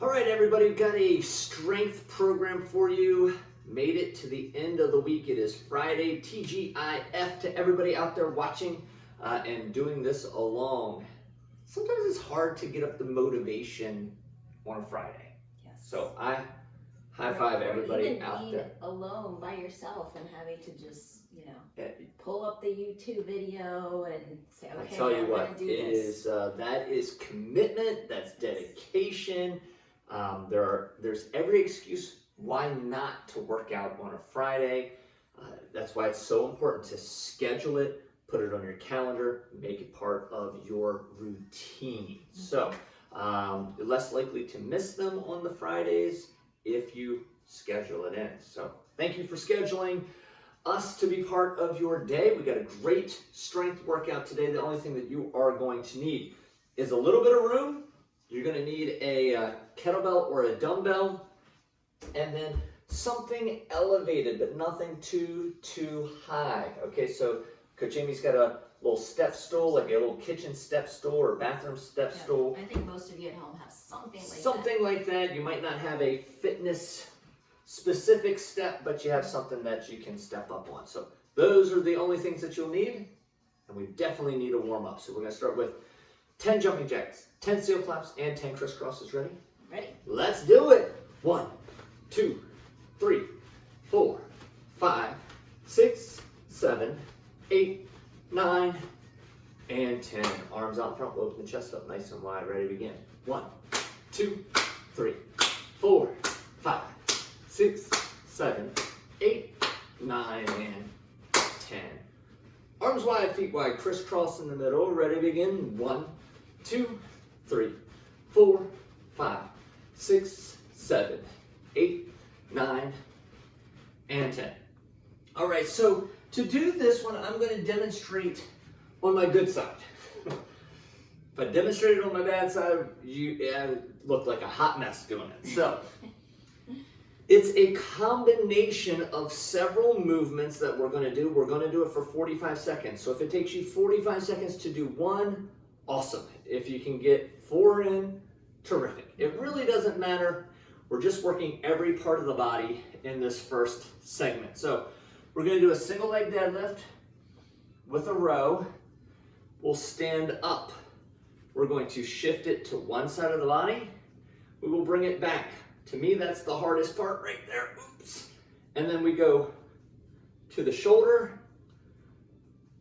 All right, everybody, we've got a strength program for you. Made it to the end of the week. It is Friday, TGIF to everybody out there watching and doing this along. Sometimes it's hard to get up the motivation on a Friday. Yes. So I high five everybody out there. Alone by yourself and having to just, pull up the YouTube video and say, okay, I tell you what, I'm gonna do this. That is commitment, that's dedication. There's every excuse why not to work out on a Friday. That's why it's so important to schedule it, put it on your calendar, make it part of your routine. So you're less likely to miss them on the Fridays if you schedule it in. So thank you for scheduling us to be part of your day. We got a great strength workout today. The only thing that you are going to need is a little bit of room. You're going to need a kettlebell or a dumbbell, and then something elevated, but nothing too high. Okay, so Coach Amy's got a little step stool, like a little kitchen step stool or bathroom step stool. I think most of you at home have something like that. Something like that. You might not have a fitness specific step, but you have something that you can step up on. So those are the only things that you'll need, and we definitely need a warm up. So we're going to start with 10 jumping jacks, 10 seal claps, and 10 crisscrosses. Ready? Ready. Let's do it. 1, 2, 3, 4, 5, 6, 7, 8, 9, and 10. Arms out in front, open the chest up nice and wide. Ready to begin. 1, 2, 3, 4, 5, 6, 7, 8, 9, and 10. Arms wide, feet wide, crisscross in the middle. Ready to begin. 1, 2, 3, 4, 5, 6, 7, 8, 9, and 10. All right, so to do this one, I'm going to demonstrate on my good side. If I demonstrate it on my bad side, you look like a hot mess doing it. So it's a combination of several movements that we're going to do. We're going to do it for 45 seconds. So if it takes you 45 seconds to do one, awesome. If you can get 4 in, terrific. It really doesn't matter. We're just working every part of the body in this first segment. So we're going to do a single leg deadlift with a row. We'll stand up. We're going to shift it to one side of the body. We will bring it back. To me, that's the hardest part right there. Oops. And then we go to the shoulder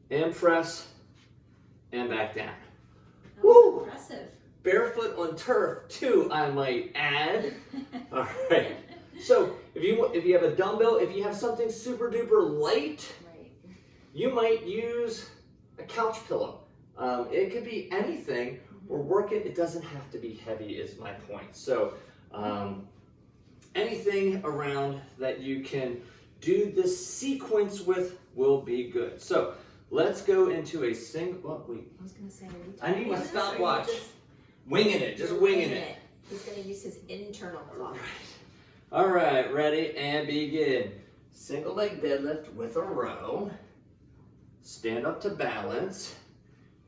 and press and back down. That was impressive. Barefoot on turf too, I might add. All right. So if you have a dumbbell, if you have something super duper light, you might use a couch pillow. It could be anything. We're working. It doesn't have to be heavy, is my point. So anything around that you can do this sequence with will be good. So let's go into a single. Oh, wait. I was going to say, I need my stopwatch. Winging it, just winging it. He's going to use his internal clock. All right, ready and begin. Single leg deadlift with a row. Stand up to balance.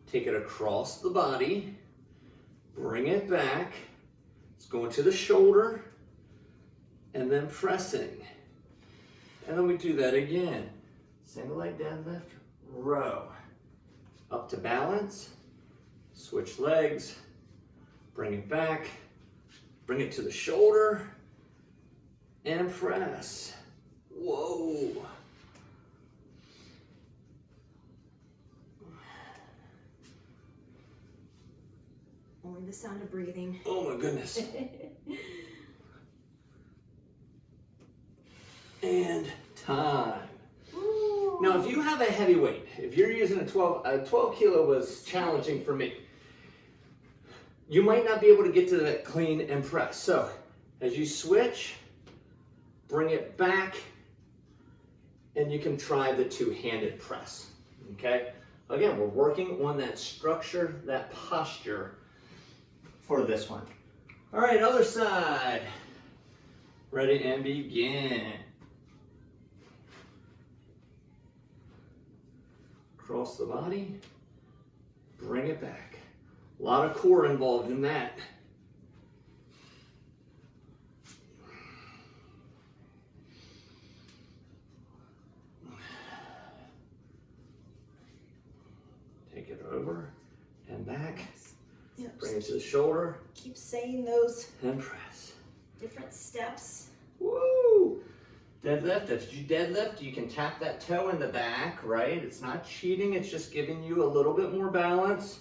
Take it across the body. Bring it back. It's going to the shoulder. And then pressing. And then we do that again. Single leg deadlift, row. Up to balance. Switch legs. Bring it back, bring it to the shoulder, and press. Whoa. Only the sound of breathing. Oh my goodness. And time. Ooh. Now if you have a heavy weight, if you're using a 12 kilo was challenging for me. You might not be able to get to that clean and press. So as you switch, bring it back, and you can try the two-handed press, okay? Again, we're working on that structure, that posture for this one. All right, other side. Ready and begin. Cross the body, bring it back. A lot of core involved in that. over and back. Yep. Bring it to the shoulder. Keep saying those And press. different steps. Woo! Deadlift, if you deadlift, you can tap that toe in the back, right? It's not cheating, it's just giving you a little bit more balance.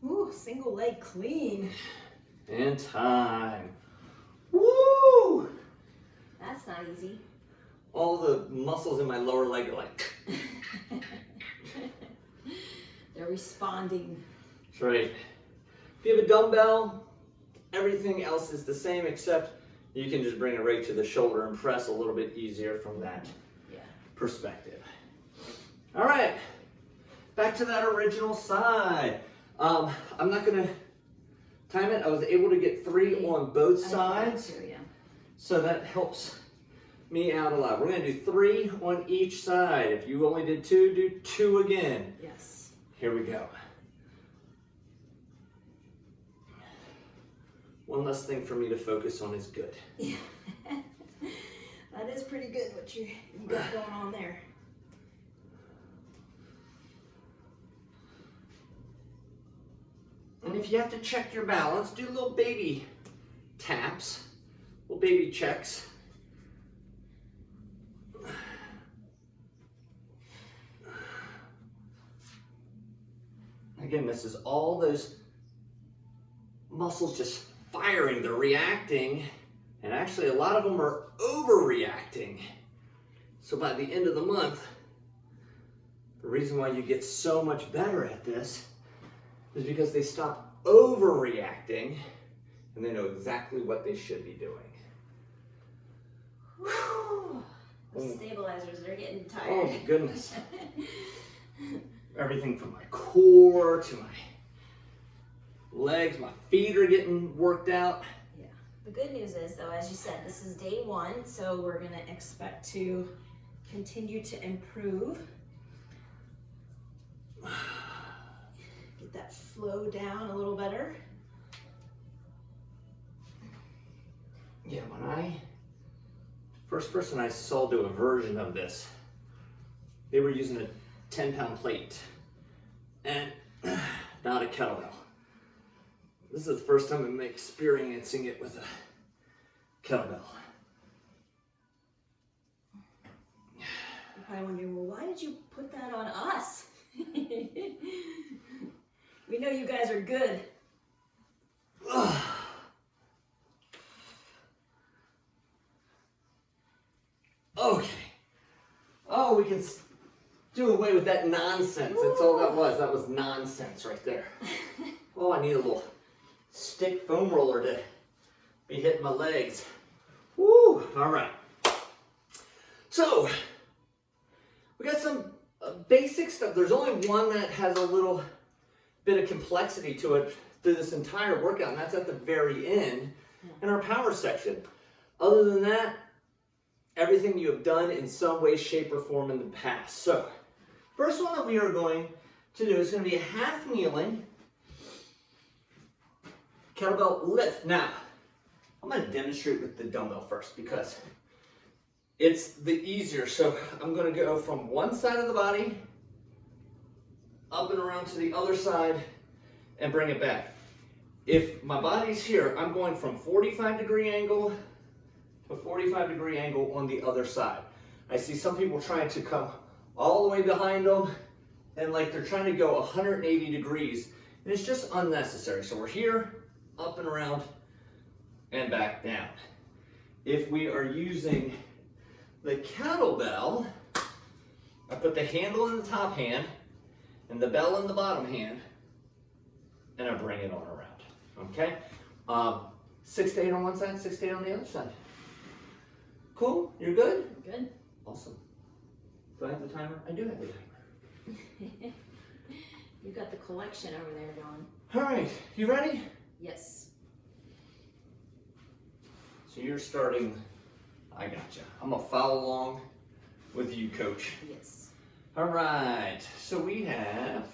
Ooh, single leg clean. And time. Woo! That's not easy. All the muscles in my lower leg are like. They're responding. That's right. If you have a dumbbell, everything else is the same except you can just bring it right to the shoulder and press a little bit easier from that perspective. All right, back to that original side. I'm not gonna time it. I was able to get 3 on both sides, so that helps me out a lot. We're gonna do 3 on each side. If you only did 2, do 2 again. Yes. Here we go. One less thing for me to focus on is good. Yeah. That is pretty good what you got going on there. And if you have to check your balance, do little baby taps, little baby checks. Again, this is all those muscles just firing, they're reacting, and actually a lot of them are overreacting. So by the end of the month, the reason why you get so much better at this is because they stop overreacting and they know exactly what they should be doing. Whew. The stabilizers, they're getting tired. Oh my goodness. Everything from my core to my legs, my feet are getting worked out. Yeah. The good news is, though, as you said, this is day 1, so we're going to expect to continue to improve. Get that flow down a little better. Yeah, first person I saw do a version of this, they were using a 10-pound plate and not a kettlebell. This is the first time I'm experiencing it with a kettlebell. You're probably wondering, well, why did you put that on us? We know you guys are good. Okay. Oh, we can do away with that nonsense. That's all that was. That was nonsense right there. Oh, I need a little stick foam roller to be hitting my legs. Woo! All right. So, we got some basic stuff. There's only one that has a little bit of complexity to it through this entire workout, and that's at the very end in our power section. Other than that, everything you have done in some way, shape, or form in the past. So, first one that we are going to do is going to be a half kneeling kettlebell lift. Now, I'm going to demonstrate with the dumbbell first because it's the easier. So I'm going to go from one side of the body up and around to the other side and bring it back. If my body's here, I'm going from 45-degree angle to 45-degree angle on the other side. I see some people trying to come all the way behind them and like they're trying to go 180 degrees, and it's just unnecessary. So we're here, up and around, and back down. If we are using the kettlebell, I put the handle in the top hand and the bell in the bottom hand, and I bring it on around, okay? 6 to 8 on one side, 6 to 8 on the other side. Cool, you're good? Good. Awesome. Do I have the timer? I do have the timer. You've got the collection over there going. All right, you ready? Yes. So you're starting, I gotcha. I'm gonna follow along with you, coach. Yes. All right, so we have,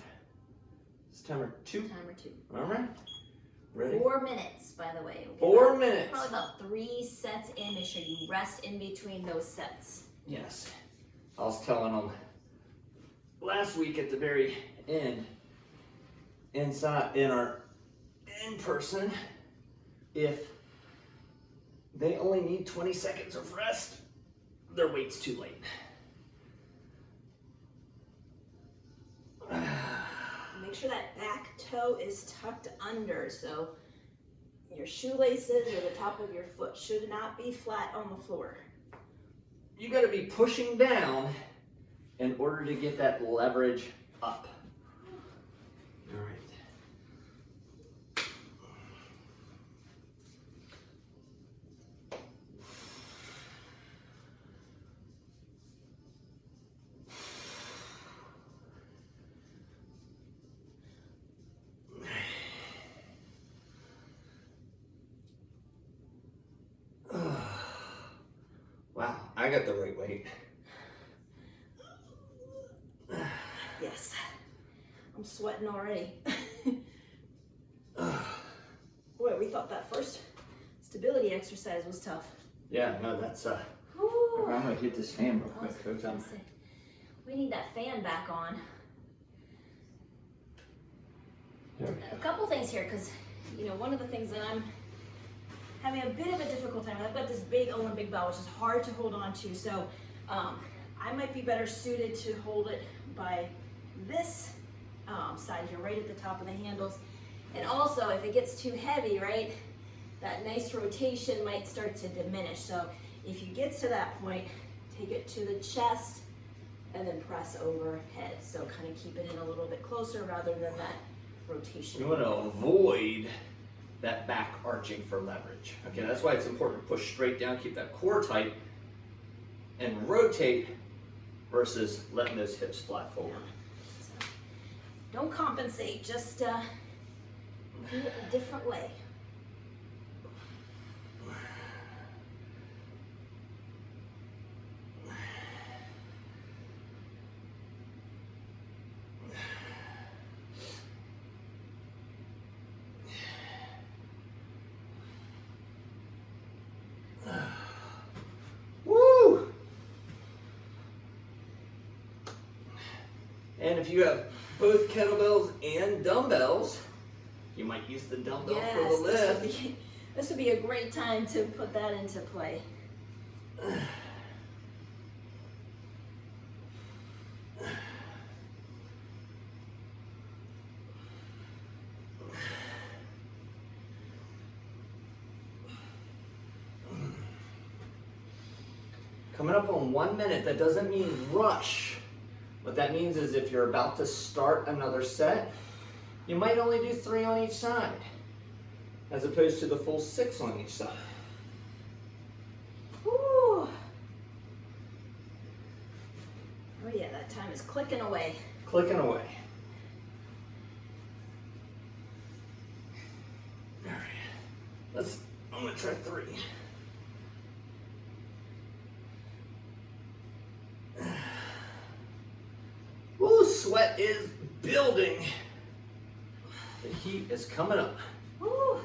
it's timer 2. Timer 2. All right, ready? 4 minutes, by the way. 4 minutes. Probably about 3 sets in. Make sure you rest in between those sets. Yes. I was telling them last week at the very end, inside in our in-person, if they only need 20 seconds of rest, their weight's too late. Make sure that back toe is tucked under, so your shoelaces or the top of your foot should not be flat on the floor. You got to be pushing down in order to get that leverage up. All right. Wow, I got the right weight. Yes. I'm sweating already. Boy, we thought that first stability exercise was tough. Yeah, no, that's Ooh. I'm gonna hit this fan real quick, Coach. We need that fan back on. Okay. A couple things here, because one of the things that I'm having a bit of a difficult time. I've got this big Olympic bell, which is hard to hold on to. So I might be better suited to hold it by this side here, right at the top of the handles. And also, if it gets too heavy, right, that nice rotation might start to diminish. So if you get to that point, take it to the chest and then press overhead. So kind of keep it in a little bit closer rather than that rotation. You want to avoid that back arching for leverage. Okay, that's why it's important to push straight down, keep that core tight, and rotate versus letting those hips flat forward. So, don't compensate, just do it a different way. And if you have both kettlebells and dumbbells, you might use the dumbbell for the lift. This would be a great time to put that into play. Coming up on 1 minute, that doesn't mean rush. What that means is if you're about to start another set, you might only do 3 on each side, as opposed to the full 6 on each side. Woo. Oh yeah, that time is clicking away. Clicking away. All right, I'm gonna try 3. Woo, sweat is building. The heat is coming up. Woo.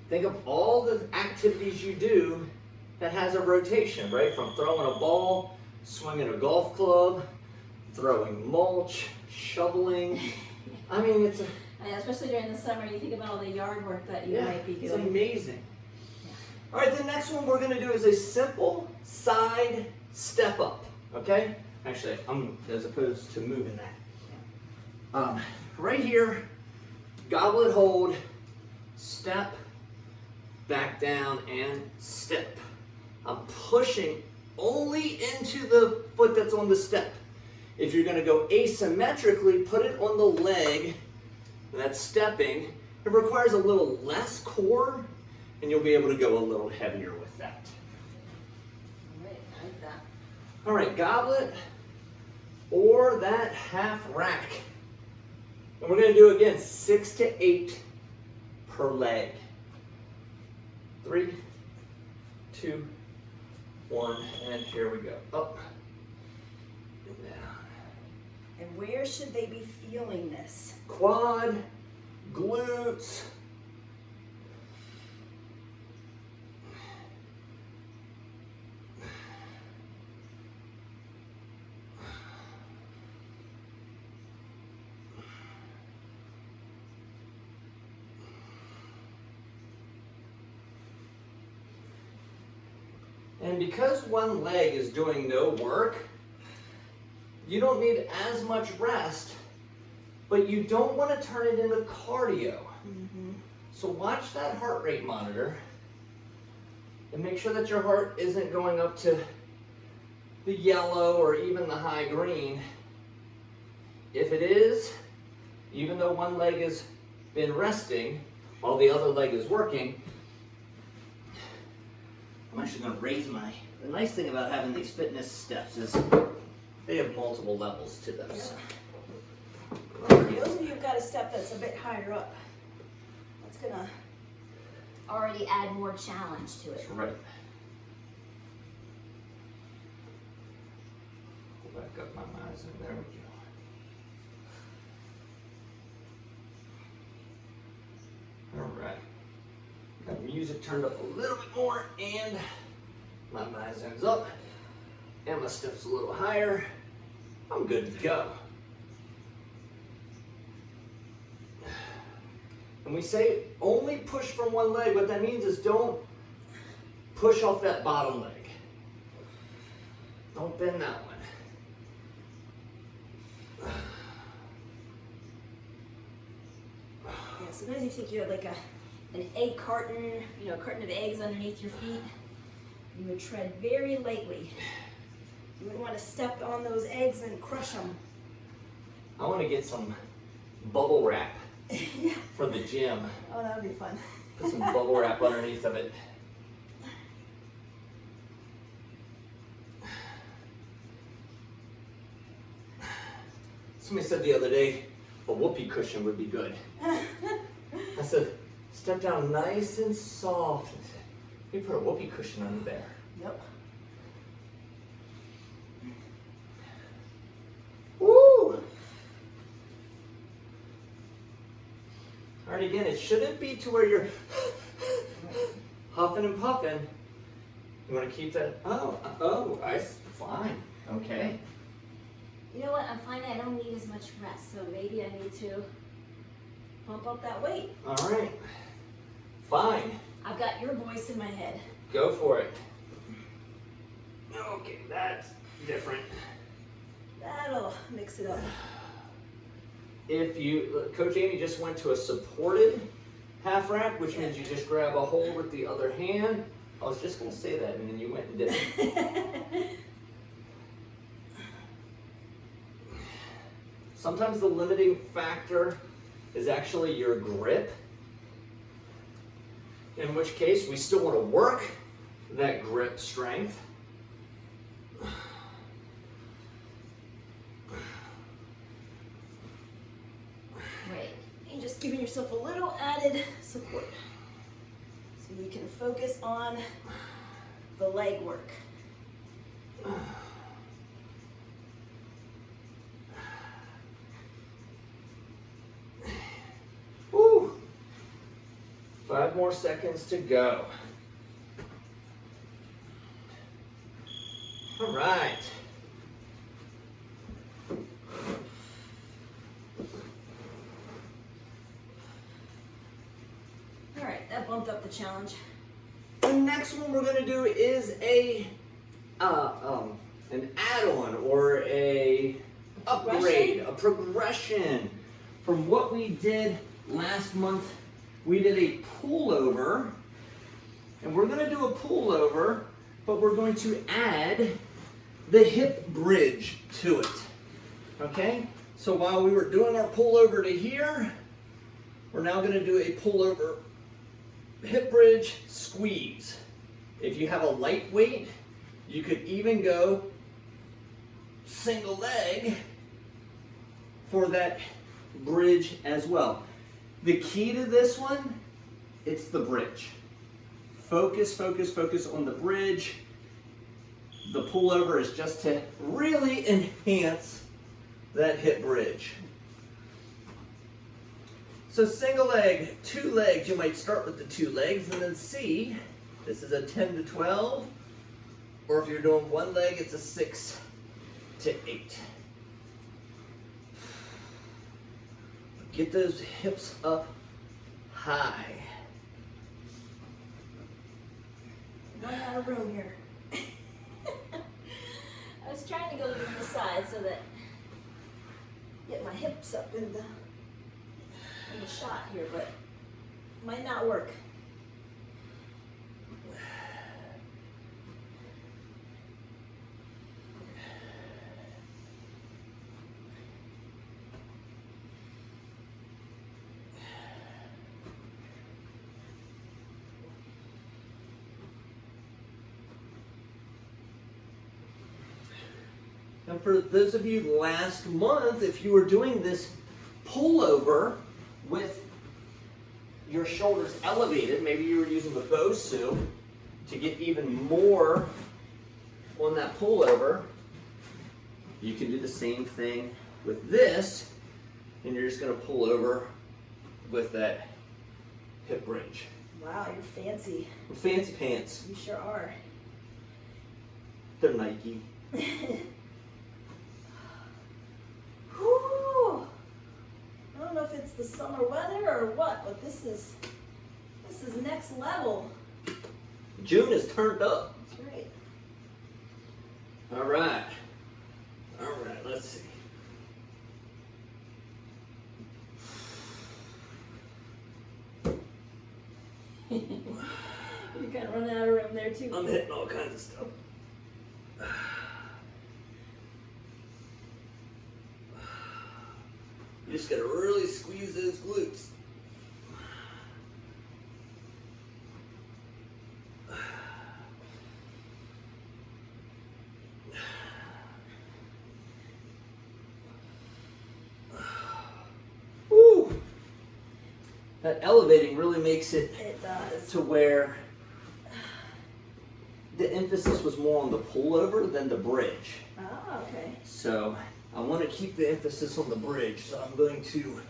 Think of all the activities you do that has a rotation, right? From throwing a ball, swinging a golf club, throwing mulch, shoveling. I mean, it's especially during the summer, you think about all the yard work that you might be doing. It's amazing. All right, the next one we're going to do is a simple side step up, okay? Actually, as opposed to moving that. Right here, goblet hold, step, back down, and step. I'm pushing only into the foot that's on the step. If you're going to go asymmetrically, put it on the leg that's stepping. It requires a little less core, and you'll be able to go a little heavier with that. All right, I like that. All right, goblet or that half rack. And we're going to do again 6 to 8 per leg. 3, 2, 1, and here we go. Up, and down. And where should they be feeling this? Quad, glutes. And because one leg is doing no work, you don't need as much rest, but you don't want to turn it into cardio. So watch that heart rate monitor and make sure that your heart isn't going up to the yellow or even the high green. If it is, even though one leg has been resting while the other leg is working, I'm actually going to raise my... The nice thing about having these fitness steps is they have multiple levels to them. So. For those of you who've got a step that's a bit higher up, that's going to already add more challenge to it. That's right. Pull back up my eyes and there we go. All right. Got the music turned up a little bit more and my Mizen's up and my steps a little higher. I'm good to go. And we say only push from one leg. What that means is don't push off that bottom leg. Don't bend that one. Yeah, sometimes you think you have like an egg carton, a carton of eggs underneath your feet. You would tread very lightly. You wouldn't want to step on those eggs and crush them. I want to get some bubble wrap Yeah. for the gym. Oh, that would be fun. Put some bubble wrap underneath of it. Somebody said the other day, a whoopee cushion would be good. I said, step down nice and soft. I said, you put a whoopee cushion under there. Yep. Woo! All right, again, it shouldn't be to where you're huffing and puffing. You want to keep that? Fine. Okay. You know what? I'm finding I don't need as much rest, so maybe I need to pump up that weight. All right. Fine. I've got your voice in my head. Go for it. Okay, that's different. That'll mix it up. If you, Coach Amy just went to a supported half rack, which means you just grab a hold with the other hand. I was just going to say that, and then you went and did it. Sometimes the limiting factor is actually your grip, in which case we still want to work that grip strength. Right. And just giving yourself a little added support so you can focus on the leg work. Woo. 5 more seconds to go. All right. All right, that bumped up the challenge. The next one we're going to do is an add-on or a upgrade, a progression from what we did last month. We did a pullover, and we're going to do a pullover, but we're going to add the hip bridge to it. Okay? So while we were doing our pullover to here, we're now going to do a pullover hip bridge squeeze. If you have a lightweight, you could even go single leg for that bridge as well. The key to this one, it's the bridge. Focus, focus, focus on the bridge. the pullover is just to really enhance that hip bridge. So single leg, 2 legs, you might start with the 2 legs and then see, this is a 10 to 12, or if you're doing 1 leg, it's a 6 to 8. Get those hips up high. Running out of room here. I was trying to go to the side so that get my hips up in the shot here, but might not work. And for those of you last month, if you were doing this pullover with your shoulders elevated, maybe you were using the Bosu to get even more on that pullover, you can do the same thing with this, and you're just going to pull over with that hip bridge. Wow, you're fancy. Fancy pants. You sure are. They're Nike. Whew. I don't know if it's the summer weather or what, but this is next level. June is turned up. That's right. All right. All right, let's see. You're kind of running out of room there too. I'm hitting all kinds of stuff. You just gotta really squeeze those glutes. Woo! That elevating really makes it does. to where the emphasis was more on the pullover than the bridge. Oh, okay. So I want to keep the emphasis on the bridge, so I'm going to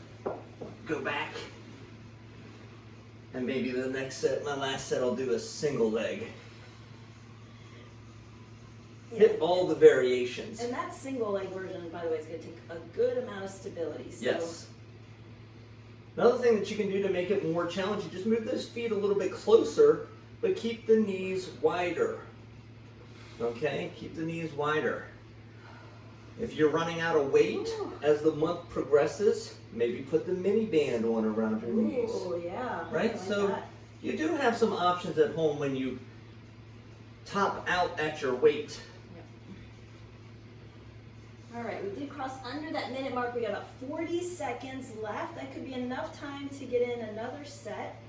go back, and maybe the next set, my last set, I'll do a single leg. Yeah. Hit all the variations. And that single leg version, by the way, is going to take a good amount of stability. So. Yes. Another thing that you can do to make it more challenging, just move those feet a little bit closer, but keep the knees wider. Okay, keep the knees wider. If you're running out of weight as the month progresses, maybe put the mini band on around your knees. Oh, yeah. Right? Like So that. you do have some options at home when you top out at your weight. All right, we did cross under that minute mark. We got about 40 seconds left. That could be enough time to get in another set.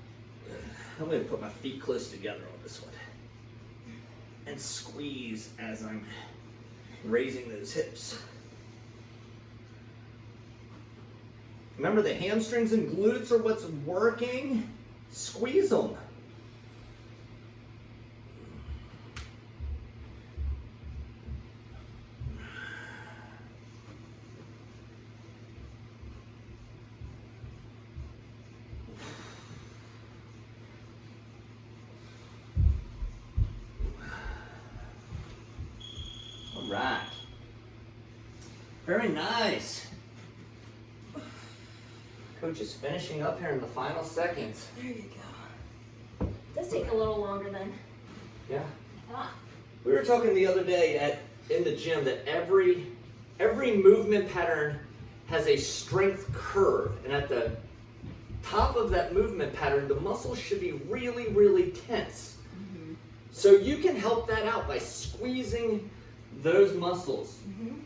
I'm going to put my feet close together on this one and squeeze as I'm raising those hips. Remember, the hamstrings and glutes are what's working. Squeeze them. All right. Very nice. Coach is finishing up here in the final seconds. There you go. Does take a little longer than Yeah. I thought. We were talking the other day in the gym that every movement pattern has a strength curve, and at the top of that movement pattern, the muscles should be really, really tense. Mm-hmm. So you can help that out by squeezing those muscles. Mm-hmm.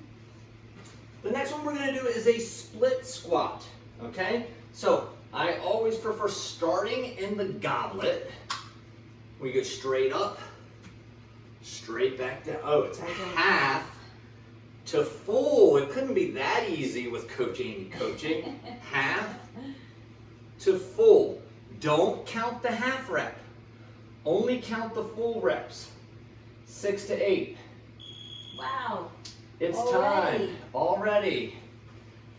The next one we're going to do is a split squat. Okay? So I always prefer starting in the goblet. We go straight up, straight back down. Oh, it's a half to full. It couldn't be that easy with Coach Amy coaching. Half to full. Don't count the half rep. Only count the full reps. 6 to 8. Wow. It's Already. time. Already.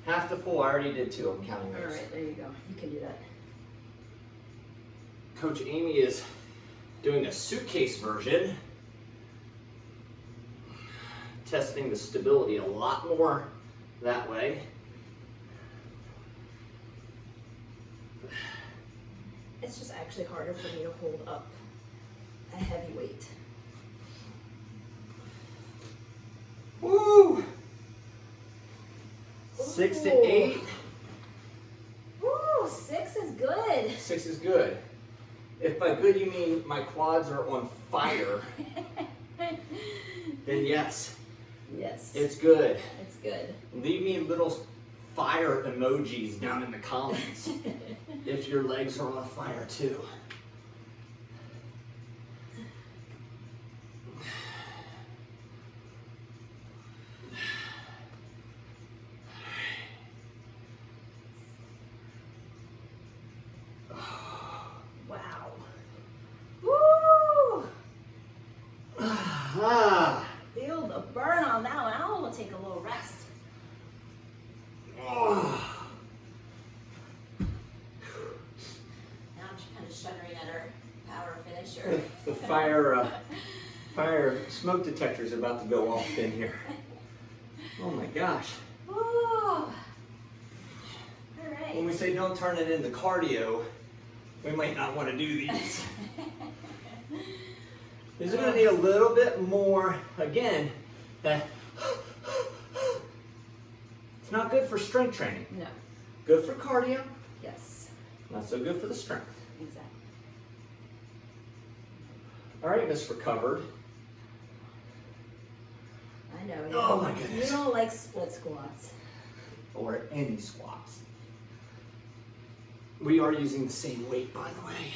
Half to full. I already did 2. I'm counting All those. right, there you go. You can do that. Coach Amy is doing a suitcase version. Testing the stability a lot more that way. It's just actually harder for me to hold up a heavy weight. Woo! 6 to 8. Woo, 6 is good. 6 is good. If by good you mean my quads are on fire, then yes, Yes. it's good. It's good. Leave me little fire emojis down in the comments if your legs are on fire too. Wow. Woo! Ah. Feel the burn on that one. I want to take a little rest. Oh. Now I'm just kind of shuddering at our power finisher. The fire smoke detector is about to go off in here. Oh my gosh. Oh. All right. When we say don't turn it into cardio, we might not want to do these. These are going to need a little bit more, again, that it's not good for strength training. No. Good for cardio, Yes. not so good for the strength. Exactly. All right, Miss Recovered. I know. Oh my goodness. You don't like split squats. Or any squats. We are using the same weight, by the way.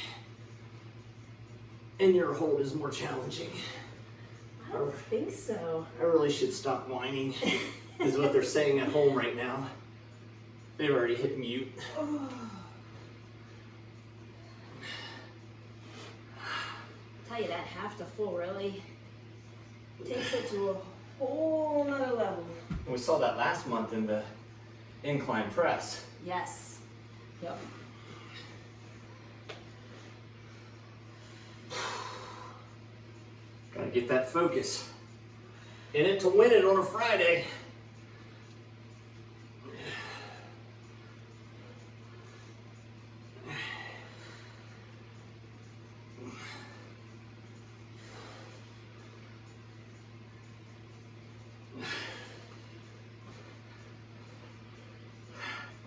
And your hold is more challenging. I don't think so. I really should stop whining, is what they're saying at home right now. They've already hit mute. Oh. Tell you that half to full really takes it to a whole nother level. And we saw that last month in the incline press. Yes. Yep. Gotta get that focus. In it to win it on a Friday.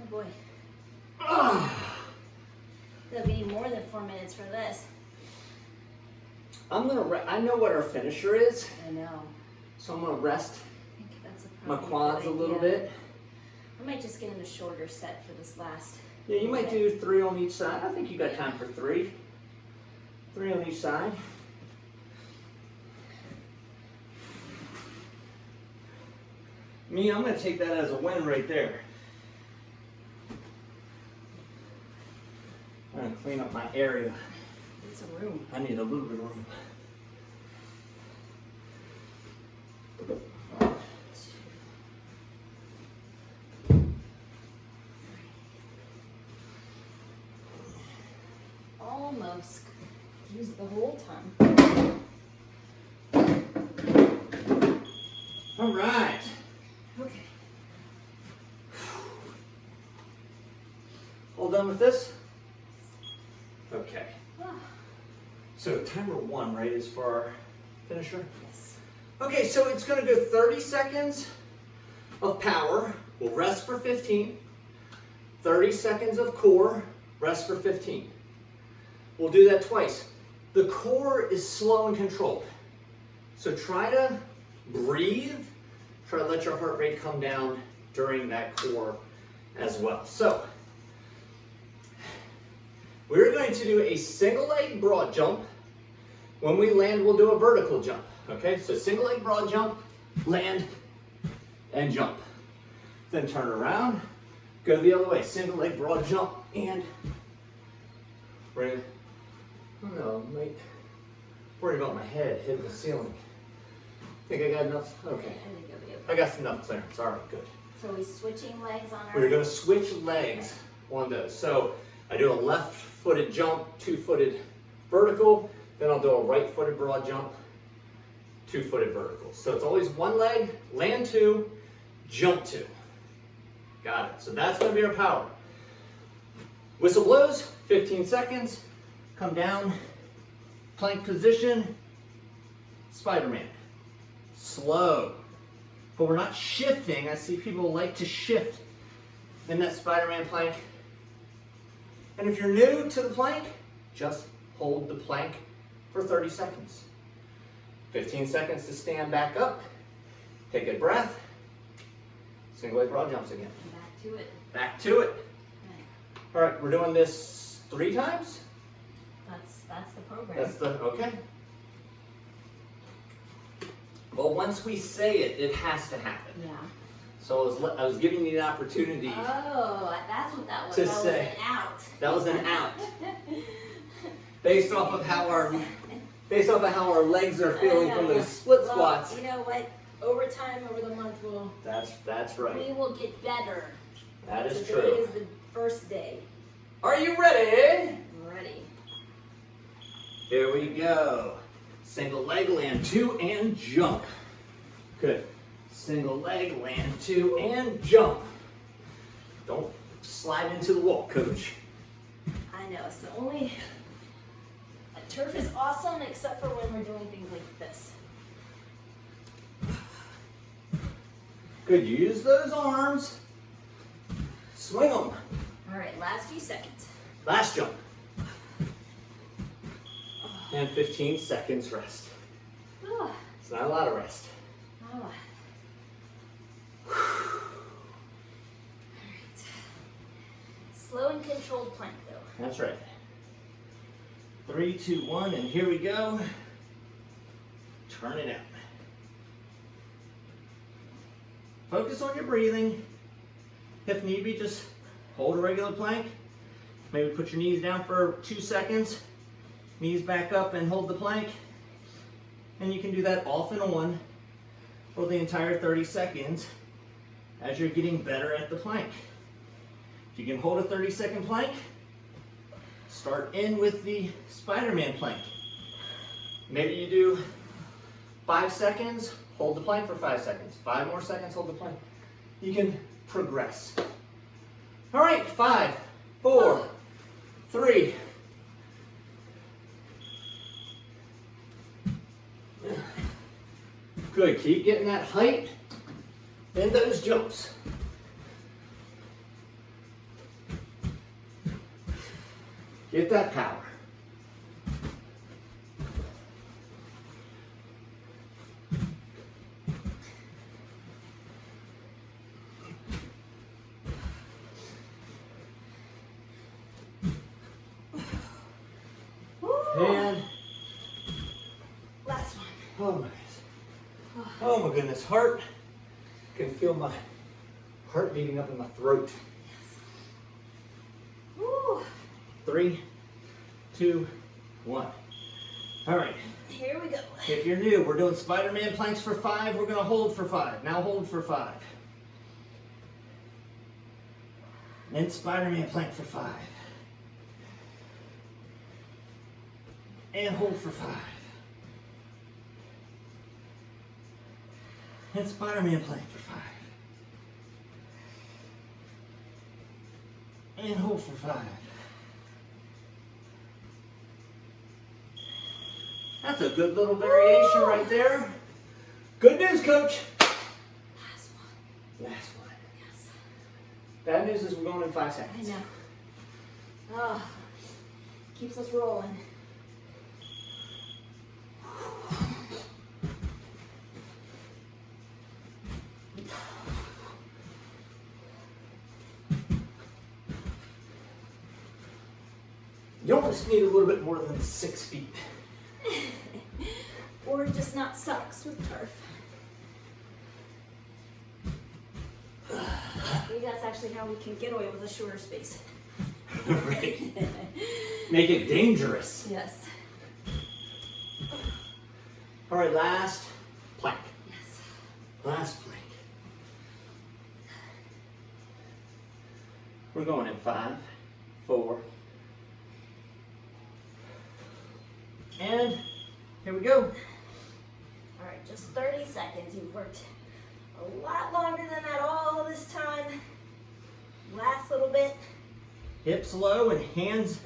Oh boy. Ah. I feel like we need more than 4 minutes for this. I'm gonna. I know what our finisher is, I know. so I'm gonna rest I think that's my probably quads a good little idea. bit. I might just get in a shorter set for this last. Yeah, you might do 3 on each side. I think you got time for 3. 3 on each side. Me, I'm gonna take that as a win right there. I'm gonna clean up my area. Need some room. I need a little bit of room. Almost. Use it the whole time. All right. Okay. All done with this? Okay. Ah, So timer 1, right, is for our finisher? yes. Okay, so it's gonna go 30 seconds of power. We'll rest for 15. 30 seconds of core, rest for 15. We'll do that twice. The core is slow and controlled. So try to breathe. Try to let your heart rate come down during that core as well. So, we're going to do a single leg broad jump. When we land, we'll do a vertical jump. Okay, so single leg broad jump, land, and jump. Then turn around, go the other way. Single leg broad jump, and bring it. Oh no, I might worry about my head hitting the ceiling. I Think I got enough? Okay. I think it'll be okay. I got enough clearance. All right, good. So are we switching legs on our... We're going to switch legs on those. So I do a left-footed jump, two-footed vertical. Then I'll do a right-footed broad jump, two-footed vertical. So it's always one leg, land two, jump two. Got it. So that's going to be our power. Whistle blows, 15 seconds. Come down, plank position, Spider-Man. Slow. But we're not shifting. I see people like to shift in that Spider-Man plank. And if you're new to the plank, just hold the plank for 30 seconds. 15 seconds to stand back up. Take a breath. Single leg broad jumps again. Back to it. Back to it. Okay. All right, we're doing this 3 times. That's the program. That's the, okay. Well, once we say it, it has to happen. Yeah. So I was giving you the opportunity. Oh, that's what that was. To That say. was an out. That was an out. Based off of how our legs are feeling from those split squats. You know what? Over time, over the month, That's right. we will get better. That is Today true. is the first day. Are you ready? Ready. Here we go. Single leg, land two, and jump. Good. Single leg, land two, and jump. Don't slide into the wall, coach. I know, it's the only... Turf is awesome except for when we're doing things like this. Good. Use those arms. Swing them. All right, last few seconds. Last jump. And 15 seconds rest. Oh, It's not a lot of rest. all right. Slow and controlled plank though. That's right. 3, 2, 1, and here we go. Turn it out. Focus on your breathing. If need be, just hold a regular plank. Maybe put your knees down for 2 seconds. Knees back up and hold the plank. And you can do that off and on for the entire 30 seconds as you're getting better at the plank. If you can hold a 30-second plank, start in with the Spider-Man plank. Maybe you do 5 seconds, hold the plank for 5 seconds. 5 more seconds, hold the plank. You can progress. All right, 5, 4, 3. Good, keep getting that height in those jumps. Get that power. And Last one. oh my goodness. Oh my goodness. Heart. I can feel my heart beating up in my throat. Woo. 3, 2, 1. All right. Here we go. If you're new, we're doing Spider-Man planks for 5. We're going to hold for 5. Now hold for 5. Then Spider-Man plank for 5. And hold for 5. And Spider-Man plank for 5. And hold for 5. That's a good little variation right there. Good news, coach. Last one. Last one. Yes. Bad news is we're going in 5 I seconds. know. Oh, keeps us rolling. You almost need a little bit more than 6 feet. Or just not socks with turf. Maybe that's actually how we can get away with a shorter space. Right. Make it dangerous. Yes. All right, last plank. Last plank. We're going in 5, 4, and here we go. All right, just 30 seconds. You've worked a lot longer than that all this time. Last little bit. Hips low and hands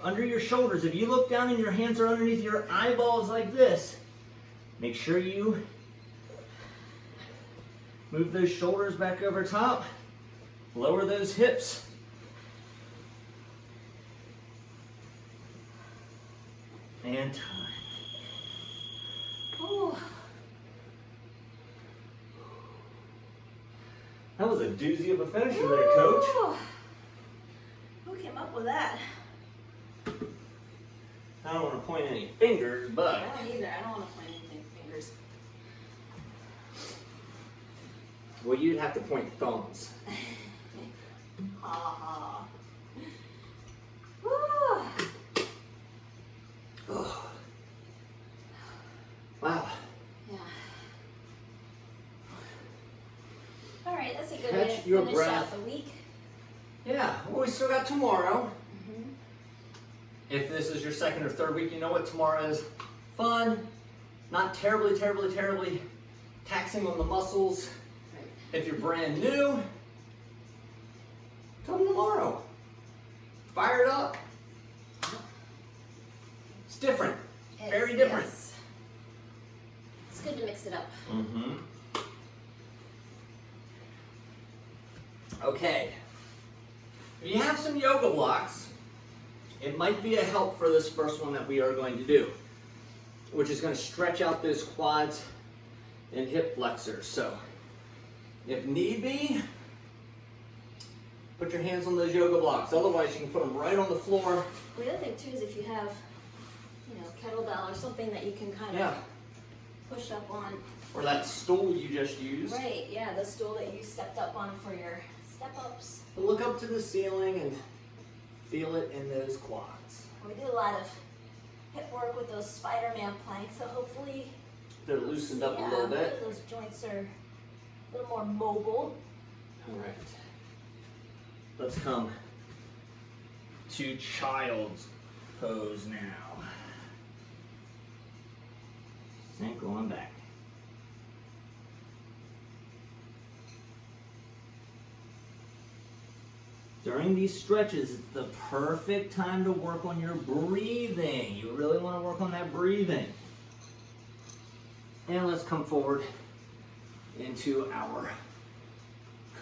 under your shoulders. If you look down and your hands are underneath your eyeballs like this, make sure you move those shoulders back over top. Lower those hips. And time. Ooh. That was a doozy of a finisher there, Coach. Ooh. Who came up with that? I don't want to point any fingers, but I don't either. I don't want to point anything fingers. well, you'd have to point thumbs. Ha ha. Woo. Oh. Wow. Yeah. All right, that's a good Catch way to your finish breath. out the week. Yeah, well, we still got tomorrow. Mm-hmm. If this is your second or third week, you know what tomorrow is. Fun, not terribly taxing on the muscles. If you're brand new, come tomorrow. Fire it up. It's different, very different. Yes. It's good to mix it up. Mm-hmm. Okay. If you have some yoga blocks, it might be a help for this first one that we are going to do, which is going to stretch out those quads and hip flexors. So, if need be, put your hands on those yoga blocks. Otherwise, you can put them right on the floor. The other thing too is if you have, kettlebell or something that you can kind Yeah. of push up on. Or that stool you just used. Right, yeah, the stool that you stepped up on for your step-ups. Look up to the ceiling and feel it in those quads. We did a lot of hip work with those Spider-Man planks, so hopefully They're loosened up a little bit. those joints are a little more mobile. All right. Let's come to child's pose now. Sink going back. During these stretches, it's the perfect time to work on your breathing. You really want to work on that breathing. And let's come forward into our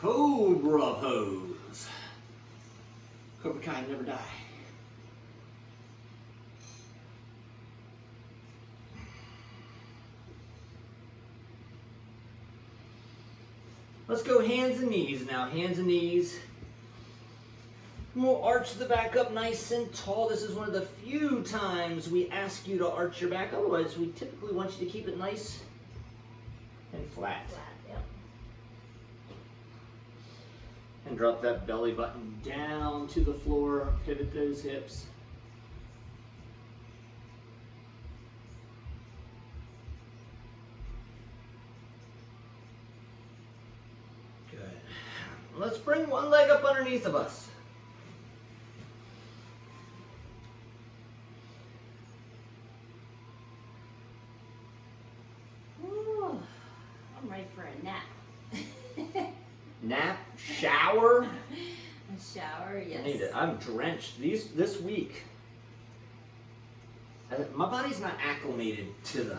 Cobra Pose. Cobra Kai never die. Let's go hands and knees now. Hands and knees. We'll arch the back up nice and tall. This is one of the few times we ask you to arch your back. Otherwise, we typically want you to keep it nice and flat. Yep. And drop that belly button down to the floor. Pivot those hips. Good. Let's bring one leg up underneath of us. Ooh, I'm ready for a nap. Nap, shower. A shower, yes. I need it. I'm drenched. This week. My body's not acclimated to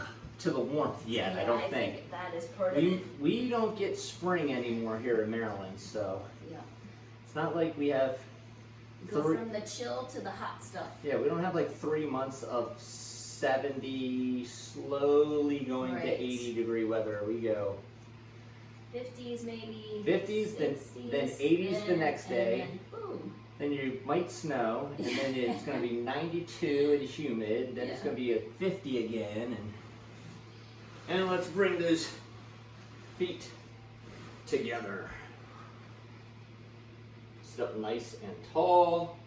the warmth yet. I don't think. That is part of it. We don't get spring anymore here in Maryland, so Yeah. it's not like we have. Go from the chill to the hot stuff. Yeah, we don't have like 3 months of 70, slowly going Right. to 80-degree weather. We go 50s maybe. 50s, then 80s the next day. And then, boom. Then you might snow, and then it's going to be 92 and humid. Then it's Yeah. going to be at 50 again, and let's bring those feet together. Sit up nice and tall.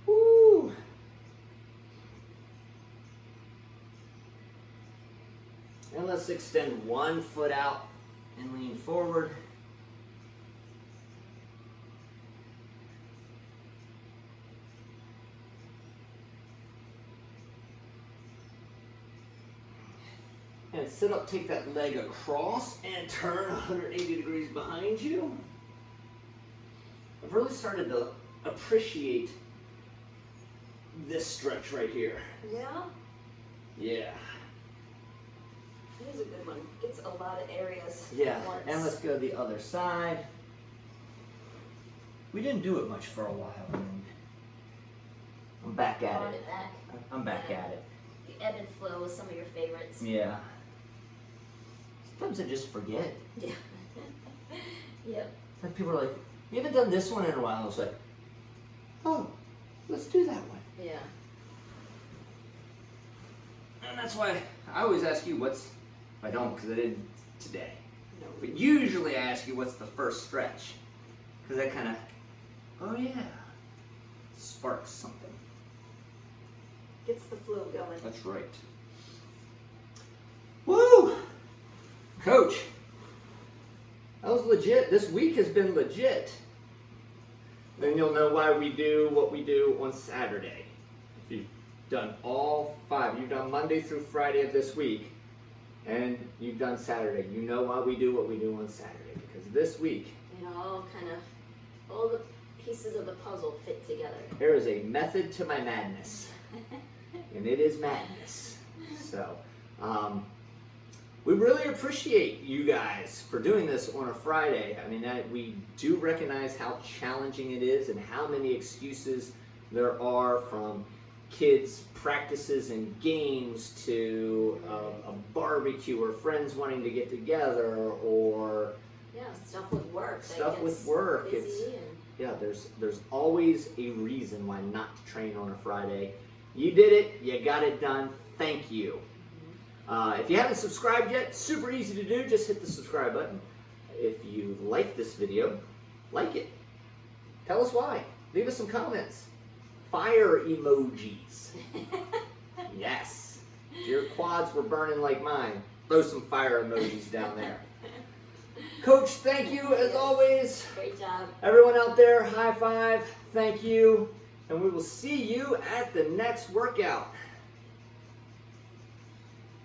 Woo! And let's extend one foot out and lean forward. And sit up, take that leg across and turn 180 degrees behind you. I've really started to appreciate this stretch right here. Yeah, Yeah. it is a good one. Gets a lot of areas Yeah, at once. and let's go to the other side. We didn't do it much for a while. I'm back at Brought it. it back. I'm back at it. The ebb and flow is some of your favorites. Yeah. Sometimes I just forget. Yeah. Yep. And people are like, you haven't done this one in a while. I was like, oh, let's do that one. Yeah. And that's why I always ask you what's, I don't because I didn't today. No. But usually I ask you what's the first stretch. Because that kind of, oh yeah, sparks something. Gets the flow going. That's right. Woo! Coach, that was legit. This week has been legit. Then you'll know why we do what we do on Saturday. If you've done all 5, you've done Monday through Friday of this week, and you've done Saturday. You know why we do what we do on Saturday. Because this week, All the pieces of the puzzle fit together. there is a method to my madness. And it is madness. So, we really appreciate you guys for doing this on a Friday. I mean, we do recognize how challenging it is and how many excuses there are, from kids' practices and games to a barbecue or friends wanting to get together, or Yeah, stuff with work. that Stuff with gets work, Busy it's- and yeah, there's always a reason why not to train on a Friday. You did it, you got it done, thank you. If you haven't subscribed yet, super easy to do, just hit the subscribe button. If you like this video, like it. Tell us why. Leave us some comments. Fire emojis. Yes. If your quads were burning like mine, throw some fire emojis down there. Coach, thank you as Yes. always. Great job. Everyone out there, high five, thank you, and we will see you at the next workout.